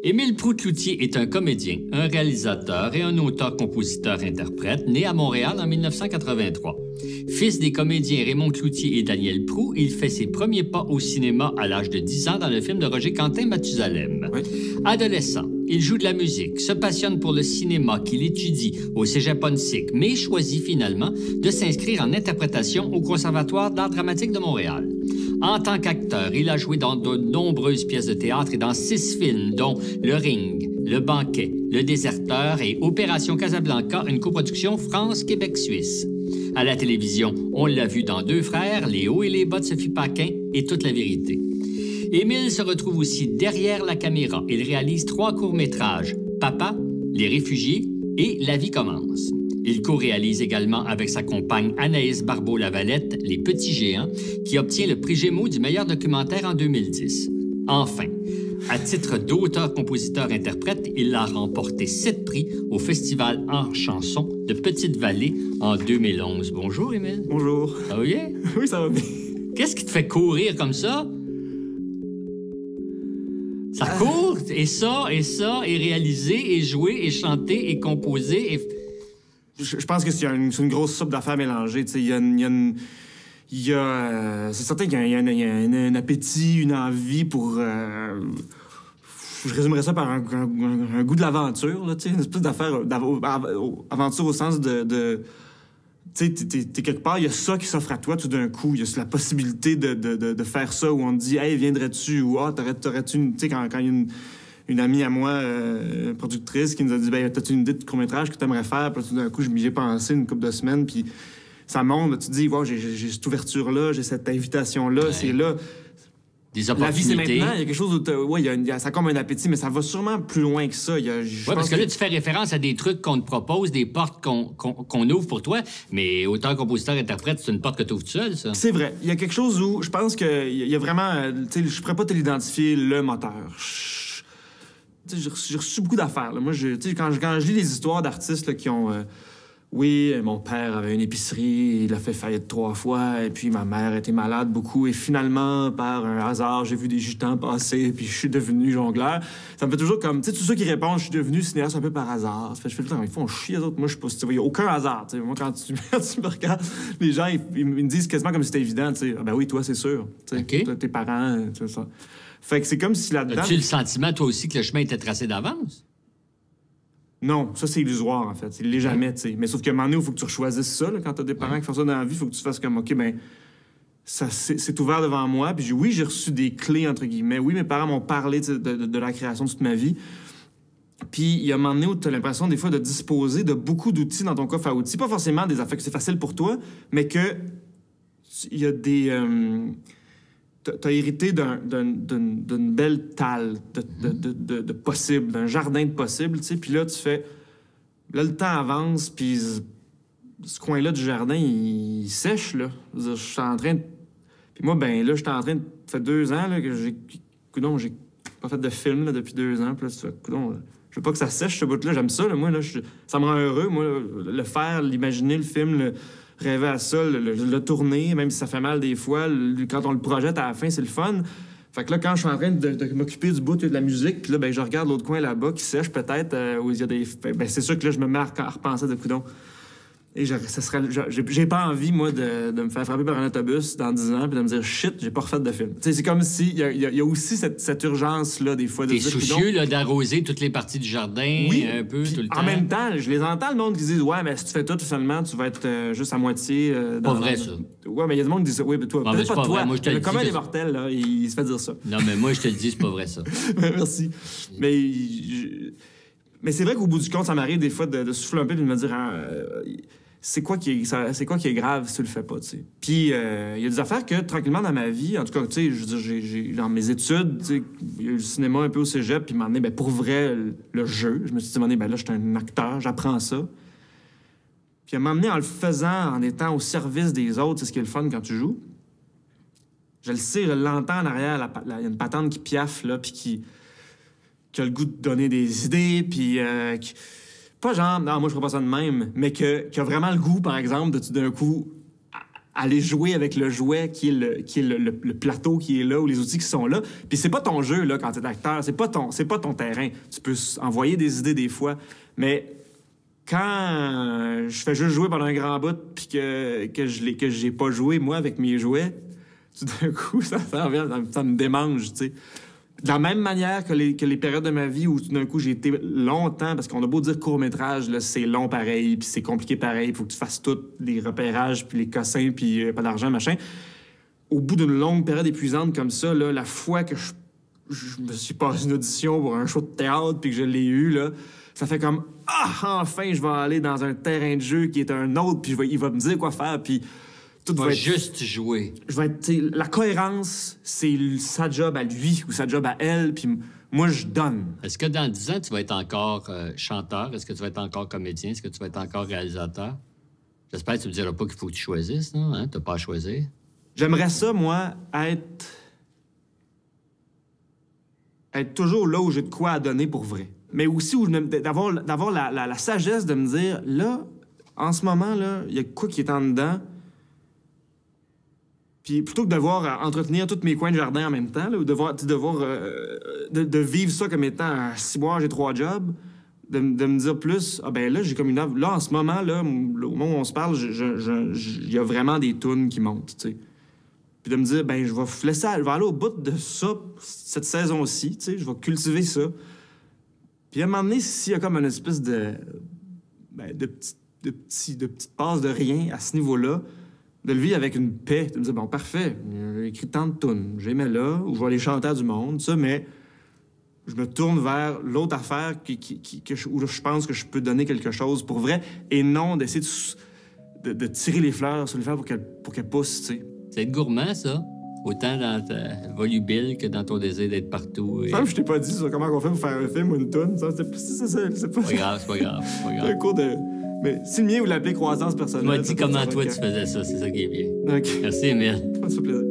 Émile Proulx-Cloutier est un comédien, un réalisateur et un auteur-compositeur-interprète né à Montréal en 1983. Fils des comédiens Raymond Cloutier et Daniel Proulx, il fait ses premiers pas au cinéma à l'âge de 10 ans dans le film de Roger Quentin, Mathusalem. Oui. Adolescent, il joue de la musique, se passionne pour le cinéma qu'il étudie au Cégep Onsic, mais choisit finalement de s'inscrire en interprétation au Conservatoire d'art dramatique de Montréal. En tant qu'acteur, il a joué dans de nombreuses pièces de théâtre et dans 6 films, dont Le Ring, Le Banquet, Le Déserteur et Opération Casablanca, une coproduction France-Québec-Suisse. À la télévision, on l'a vu dans Deux frères, Les hauts et les bas de Sophie Paquin et Toute la vérité. Émile se retrouve aussi derrière la caméra. Il réalise 3 courts-métrages, Papa, Les réfugiés et La vie commence. Il co-réalise également avec sa compagne Anaïs Barbeau-Lavalette Les petits géants, qui obtient le prix Gémeaux du meilleur documentaire en 2010. Enfin, à titre d'auteur-compositeur-interprète, il a remporté 7 prix au Festival en chanson de Petite-Vallée en 2011. Bonjour, Émile. Bonjour. Ça va bien? Oui, ça va bien. Qu'est-ce qui te fait courir comme ça? Ça court, et ça, et réaliser, et jouer, et chanter, et composer, et... Je pense que c'est une grosse soupe d'affaires mélangées. C'est certain qu'il y a un appétit, une envie pour... je résumerais ça par un goût de l'aventure, là, une espèce d'affaire... aventure au sens de tu sais, t'es quelque part, il y a ça qui s'offre à toi tout d'un coup. Il y a la possibilité de faire ça où on te dit « Hey, viendrais-tu? » ou « Ah, t'aurais-tu... » Tu sais, quand il y a une amie à moi, productrice, qui nous a dit « Ben, t'as-tu une idée de court-métrage que t'aimerais faire? » Puis tout d'un coup, j'y ai pensé une couple de semaines, puis ça monte. Tu te dis « Wow, j'ai cette ouverture-là, j'ai cette invitation-là, ouais. C'est là. » Des opportunités. La vie, c'est maintenant. Il y a quelque chose où ouais, ça a comme un appétit, mais ça va sûrement plus loin que ça. Oui, parce que là, tu fais référence à des trucs qu'on te propose, des portes qu'on ouvre pour toi, mais auteur, compositeur, interprète, c'est une porte que tu ouvres tout seul, ça. C'est vrai. Il y a quelque chose où je pense qu'il y a vraiment... Tu sais, je pourrais pas te l'identifier, le moteur. J'ai reçu beaucoup d'affaires. Moi, quand je lis les histoires d'artistes là, qui ont... Oui, mon père avait une épicerie, il a fait faillite 3 fois, et puis ma mère était malade beaucoup, et finalement, par un hasard, j'ai vu des gitans passer, puis je suis devenu jongleur. Ça me fait toujours comme, tu sais, tous ceux qui répondent, je suis devenu cinéaste un peu par hasard. Ça fait, je fais le temps, ils font chier, les autres. Moi, je sais pas, il n'y a aucun hasard, tu sais. Moi, quand tu me regardes, les gens, ils me disent quasiment comme si c'était évident, tu sais. Ah, ben oui, toi, c'est sûr. Tu sais, okay. Tes parents, tu sais ça. Fait que c'est comme si là-dedans... As-tu le sentiment, toi aussi, que le chemin était tracé d'avance? Non, ça, c'est illusoire, en fait. Il l'est jamais, tu sais. Mais sauf qu'à un moment donné, il faut que tu choisisses ça, là, quand t'as des parents qui font ça dans la vie, il faut que tu fasses comme, OK, ben ça, c'est ouvert devant moi. Puis oui, j'ai reçu des clés, entre guillemets. Oui, mes parents m'ont parlé de la création toute ma vie. Puis il y a un moment donné où tu as l'impression, des fois, de disposer de beaucoup d'outils dans ton coffre à outils. Pas forcément des affaires que c'est facile pour toi, mais que il y a des... T'as hérité d'une belle talle de possibles, d'un jardin de possibles, tu sais. Puis là, tu fais... Là, le temps avance, puis ce coin-là du jardin, il sèche, là. Je suis en train de... Puis moi, ben là, j'étais en train de... Ça fait 2 ans, là, que j'ai... Coudon, j'ai pas fait de film, là, depuis 2 ans. Puis là, tu fais... Coudon, je veux pas que ça sèche, ce bout-là. J'aime ça, là. Moi, là, ça me rend heureux, moi, le faire, l'imaginer, le film, rêver à ça, le tourner, même si ça fait mal des fois. Quand on le projette à la fin, c'est le fun. Fait que là, quand je suis en train de m'occuper du bout de la musique, puis là, ben, je regarde l'autre coin là-bas qui sèche peut-être, où il y a des... Ben, c'est sûr que là, je me mets à repenser de coudon. Et j'ai pas envie, moi, de me faire frapper par un autobus dans 10 ans puis de me dire « Shit, j'ai pas refait de film ». Tu sais, c'est comme si... Il y a aussi cette urgence-là, des fois. T'es soucieux, là, d'arroser toutes les parties du jardin, oui, un peu, tout le temps. En même temps, je les entends, le monde qui disent « Ouais, mais si tu fais tout seulement, tu vas être juste à moitié... Pas vrai, ça. Ouais, mais il y a du monde qui dit ça. Oui, mais toi, non, peut-être pas toi. Moi, je te le dis. Comme des mortels, là, il se fait dire ça. Non, mais moi, je te le dis, c'est pas vrai, ça. Merci. Mais c'est vrai qu'au bout du compte, ça m'arrive des fois de souffler un peu et de me dire... c'est quoi qui est grave si tu le fais pas, tu sais. Puis, il y a des affaires que, tranquillement, dans ma vie, en tout cas, tu sais, je veux dire, j'ai dans mes études, tu sais, il y a eu le cinéma un peu au cégep, puis, à un moment donné, ben, pour vrai, le jeu, je me suis dit, à un moment donné, ben là, je suis un acteur, j'apprends ça. Puis, à un moment donné, en le faisant, en étant au service des autres, c'est ce qui est le fun quand tu joues. Je le sais, je l'entends en arrière, il y a une patente qui piaffe, là, puis qui a le goût de donner des idées, puis pas genre, non, moi, je ferais pas ça de même, mais qui a vraiment le goût, par exemple, de tout d'un coup aller jouer avec le jouet qui est le plateau qui est là ou les outils qui sont là. Puis c'est pas ton jeu là quand t'es acteur, c'est pas ton terrain. Tu peux envoyer des idées des fois, mais quand je fais juste jouer pendant un grand bout puis que j'ai pas joué moi avec mes jouets, tout d'un coup ça me démange, tu sais. De la même manière que les périodes de ma vie où tout d'un coup j'ai été longtemps, parce qu'on a beau dire court-métrage, là, c'est long pareil, puis c'est compliqué pareil, il faut que tu fasses tous les repérages, puis les cossins, puis pas d'argent, machin. Au bout d'une longue période épuisante comme ça, là, la fois que je me suis passé une audition pour un show de théâtre, puis que je l'ai eu, là, ça fait comme « Ah, enfin, je vais aller dans un terrain de jeu qui est un autre, puis il va me dire quoi faire, puis... » Tout va juste jouer. La cohérence, c'est sa job à lui ou sa job à elle, puis moi, je donne. Est-ce que dans 10 ans, tu vas être encore chanteur? Est-ce que tu vas être encore comédien? Est-ce que tu vas être encore réalisateur? J'espère que tu ne me diras pas qu'il faut que tu choisisses, non? Hein? Tu n'as pas à choisir. J'aimerais ça, moi, être toujours là où j'ai de quoi à donner pour vrai. Mais aussi d'avoir la sagesse de me dire, là, en ce moment, là, il y a quoi qui est en dedans. Puis plutôt que de devoir entretenir tous mes coins de jardin en même temps, là, ou de vivre ça comme étant 6 mois, j'ai 3 jobs, de me dire plus, ah ben là, j'ai comme une œuvre. Là, en ce moment, là, au moment où on se parle, il y a vraiment des tunes qui montent, tu sais. Puis de me dire, ben je vais aller au bout de ça, cette saison-ci, tu sais, je vais cultiver ça. Puis à un moment donné, s'il y a comme une espèce de petite passe de rien à ce niveau-là, de le vivre avec une paix, de me dire, bon, parfait, j'ai écrit tant de tunes, j'ai mis là, ou je vais aller chanter à du monde, ça, mais je me tourne vers l'autre affaire où je pense que je peux donner quelque chose pour vrai, et non d'essayer de tirer les fleurs sur les fleurs pour qu'elles poussent, tu sais. C'est être gourmand, ça. Autant dans ta volubile que dans ton désir d'être partout. Ça, je t'ai pas dit ça, comment on fait pour faire un film ou une tune, ça, c'est pas grave, c'est pas grave. Un cours de... Mais si le mien, vous l'appelez croissance personnelle... Moi, dis comment toi tu faisais ça, c'est ça qui est bien. OK. Merci, Émile. Ça fait plaisir.